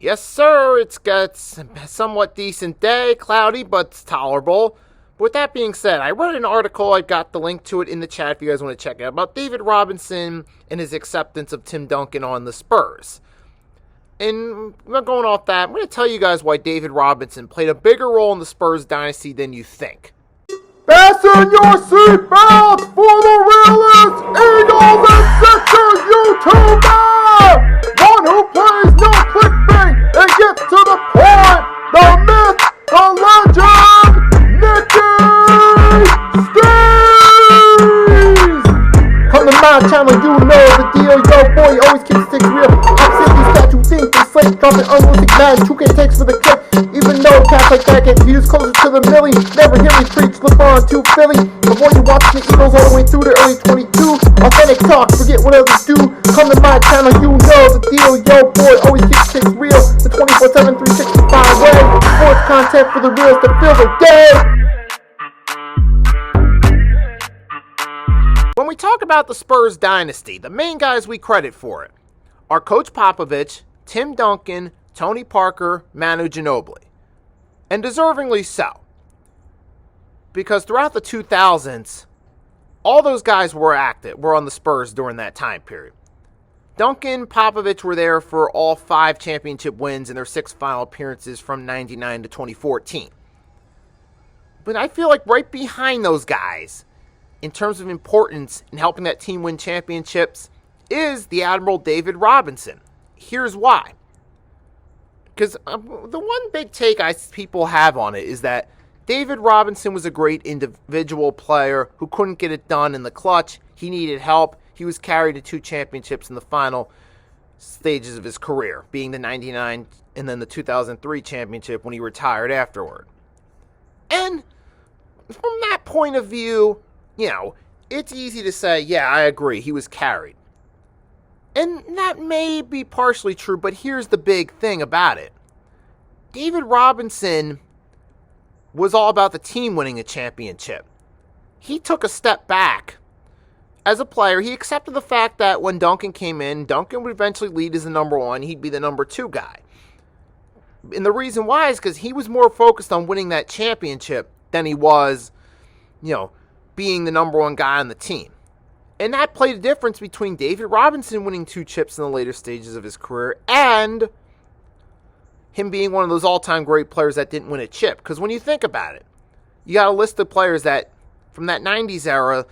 Yes, sir, it's got a somewhat decent day, cloudy, but it's tolerable. But with that being said, I read an article, I got the link to it in the chat if you guys want to check it out, about David Robinson and his acceptance of Tim Duncan on the Spurs. And going off that, I'm going to tell you guys why David Robinson played a bigger role in the Spurs dynasty than you think. Fasten your seatbelts for the realest Eagles and Sixers YouTuber! One who plays no clickbait and gets to the point! The myth, the legend, Nicky Steves! Come to my channel, you know the deal. Yo, boy, always keeps things real. I'm simply statue things they slate, dropping unrealistic magic. 2K takes for the kick. Even though cats like that get views closer to the millie, never hear me preach, look on to Philly. Avoid you watching the Eagles all the way through the early 22. Authentic talk, forget what others do. Come to my channel, you know the deal. Yo, boy, always keep things real. The 24/7, 365 way. Sports content for the reals that feel the day. When we talk about the Spurs dynasty, the main guys we credit for it are Coach Popovich, Tim Duncan, Tony Parker, Manu Ginobili. And deservingly so. Because throughout the 2000s, all those guys were on the Spurs during that time period. Duncan, Popovich were there for all 5 championship wins in their 6 final appearances from 99 to 2014. But I feel like right behind those guys, in terms of importance in helping that team win championships, is the Admiral David Robinson. Here's why. Because the one big take people have on it is that David Robinson was a great individual player who couldn't get it done in the clutch. He needed help. He was carried to 2 championships in the final stages of his career, being the 99 and then the 2003 championship when he retired afterward. And from that point of view, it's easy to say, yeah, I agree, he was carried. And that may be partially true, but here's the big thing about it. David Robinson was all about the team winning a championship. He took a step back. As a player, he accepted the fact that when Duncan came in, Duncan would eventually lead as the number 1, he'd be the number 2 guy. And the reason why is because he was more focused on winning that championship than he was, being the number 1 guy on the team. And that played a difference between David Robinson winning 2 chips in the later stages of his career and him being one of those all-time great players that didn't win a chip. Because when you think about it, you got a list of players that, from that 90s era,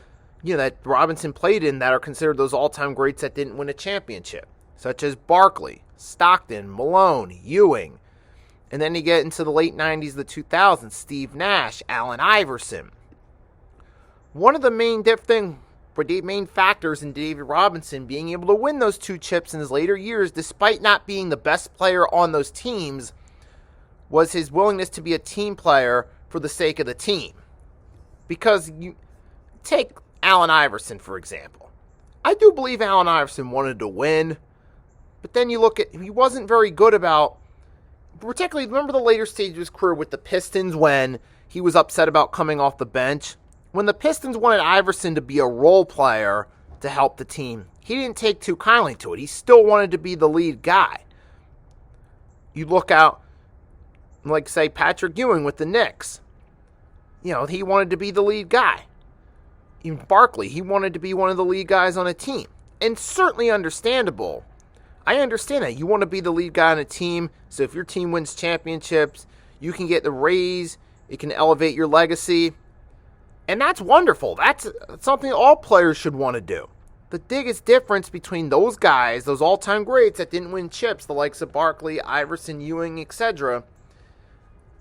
that Robinson played in that are considered those all-time greats that didn't win a championship. Such as Barkley, Stockton, Malone, Ewing. And then you get into the late 90s, the 2000s, Steve Nash, Allen Iverson. One of the main factors in David Robinson being able to win those 2 chips in his later years, despite not being the best player on those teams, was his willingness to be a team player for the sake of the team. Because you take Allen Iverson, for example. I do believe Allen Iverson wanted to win, but then you look at, he wasn't very good about, particularly, remember the later stage of his career with the Pistons when he was upset about coming off the bench? When the Pistons wanted Iverson to be a role player to help the team, he didn't take too kindly to it. He still wanted to be the lead guy. You look out, like, say, Patrick Ewing with the Knicks. He wanted to be the lead guy. Even Barkley, he wanted to be one of the lead guys on a team. And certainly understandable. I understand that. You want to be the lead guy on a team, so if your team wins championships, you can get the raise, it can elevate your legacy. And that's wonderful. That's something all players should want to do. The biggest difference between those guys, those all-time greats that didn't win chips, the likes of Barkley, Iverson, Ewing, etc.,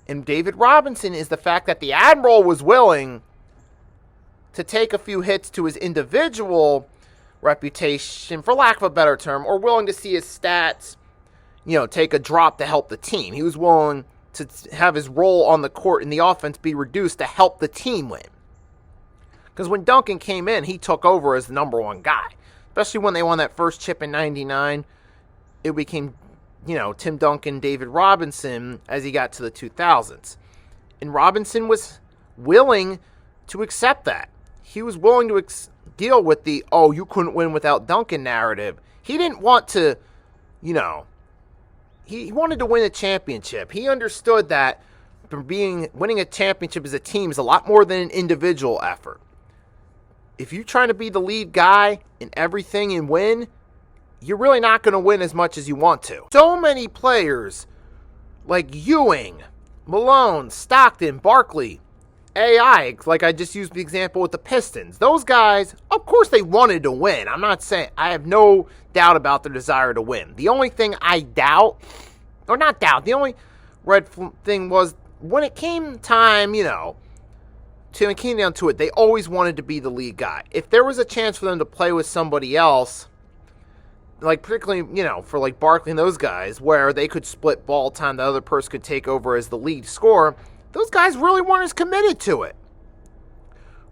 and David Robinson, is the fact that the Admiral was willing to take a few hits to his individual reputation, for lack of a better term, or willing to see his stats, take a drop to help the team. He was willing to have his role on the court in the offense be reduced to help the team win. Because when Duncan came in, he took over as the number 1 guy. Especially when they won that first chip in 99. It became, Tim Duncan, David Robinson as he got to the 2000s. And Robinson was willing to accept that. He was willing to deal with the, you couldn't win without Duncan narrative. He didn't want to, he wanted to win a championship. He understood that winning a championship as a team is a lot more than an individual effort. If you're trying to be the lead guy in everything and win, you're really not going to win as much as you want to. So many players like Ewing, Malone, Stockton, Barkley, AI, like I just used the example with the Pistons. Those guys, of course they wanted to win. I'm not saying, I have no doubt about their desire to win. The only thing I doubt, or not doubt, the only red thing was when it came time, it came down to it, they always wanted to be the lead guy. If there was a chance for them to play with somebody else, like particularly, for like Barkley and those guys, where they could split ball time, the other person could take over as the lead scorer, those guys really weren't as committed to it.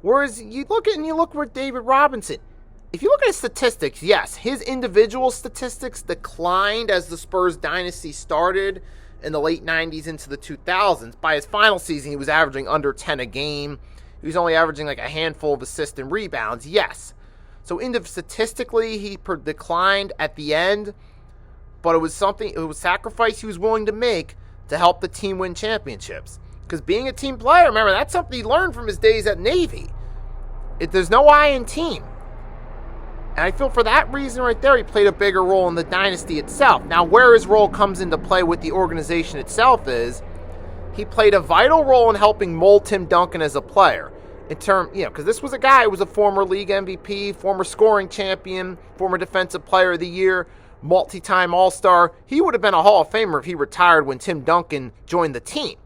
Whereas you look with David Robinson. If you look at his statistics, yes, his individual statistics declined as the Spurs dynasty started in the late 90s into the 2000s. By his final season, he was averaging under 10 a game. He was only averaging like a handful of assists and rebounds, yes. So statistically, he declined at the end, but it was sacrifice he was willing to make to help the team win championships. Because being a team player, remember, that's something he learned from his days at Navy. There's no I in team. And I feel for that reason right there, he played a bigger role in the dynasty itself. Now, where his role comes into play with the organization itself is he played a vital role in helping mold Tim Duncan as a player. Because this was a guy who was a former league MVP, former scoring champion, former defensive player of the year, multi-time All-Star. He would have been a Hall of Famer if he retired when Tim Duncan joined the team.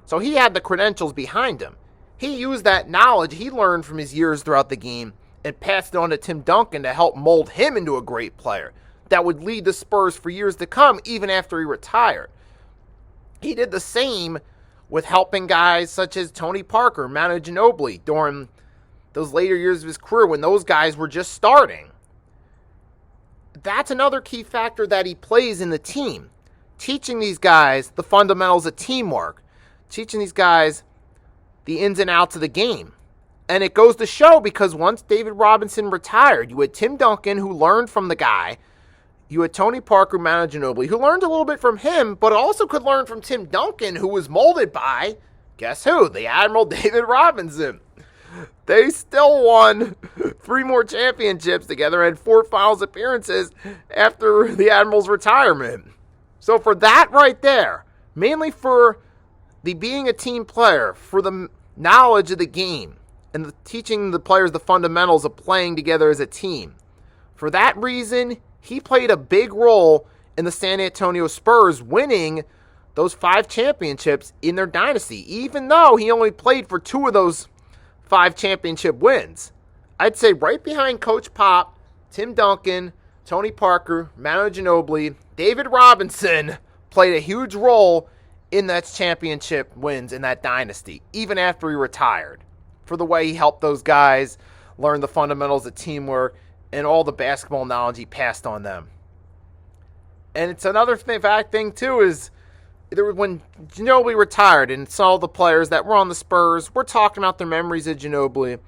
So he had the credentials behind him. He used that knowledge he learned from his years throughout the game and passed it on to Tim Duncan to help mold him into a great player that would lead the Spurs for years to come, even after he retired. He did the same with helping guys such as Tony Parker, Manu Ginobili during those later years of his career when those guys were just starting. That's another key factor that he plays in the team, teaching these guys the fundamentals of teamwork, teaching these guys the ins and outs of the game. And it goes to show because once David Robinson retired, you had Tim Duncan, who learned from the guy. You had Tony Parker, Manu Ginobili, who learned a little bit from him, but also could learn from Tim Duncan, who was molded by, guess who? The Admiral David Robinson. They still won 3 more championships together and 4 finals appearances after the Admiral's retirement. So for that right there, mainly for the being a team player, for the knowledge of the game, and teaching the players the fundamentals of playing together as a team. For that reason, he played a big role in the San Antonio Spurs winning those 5 championships in their dynasty, even though he only played for 2 of those 5 championship wins. I'd say right behind Coach Pop, Tim Duncan, Tony Parker, Manu Ginobili, David Robinson played a huge role in that championship wins in that dynasty, even after he retired, for the way he helped those guys learn the fundamentals of teamwork and all the basketball knowledge he passed on them. And it's another thing too, is when Ginobili retired and saw the players that were on the Spurs, we're talking about their memories of Ginobili.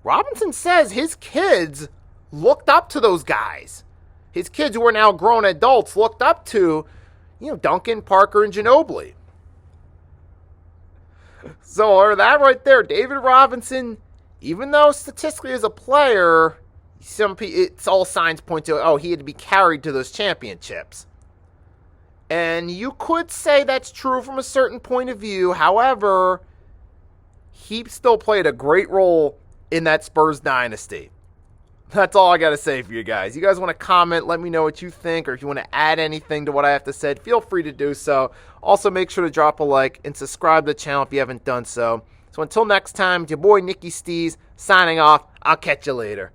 Robinson says his kids looked up to those guys. His kids, who are now grown adults, looked up to, Duncan, Parker, and Ginobili. So that right there, David Robinson, even though statistically as a player, it's all signs point to, he had to be carried to those championships. And you could say that's true from a certain point of view. However, he still played a great role in that Spurs dynasty. That's all I got to say for you guys. You guys want to comment, let me know what you think, or if you want to add anything to what I have to say, feel free to do so. Also, make sure to drop a like and subscribe to the channel if you haven't done so. So until next time, your boy Nicky Stees signing off. I'll catch you later.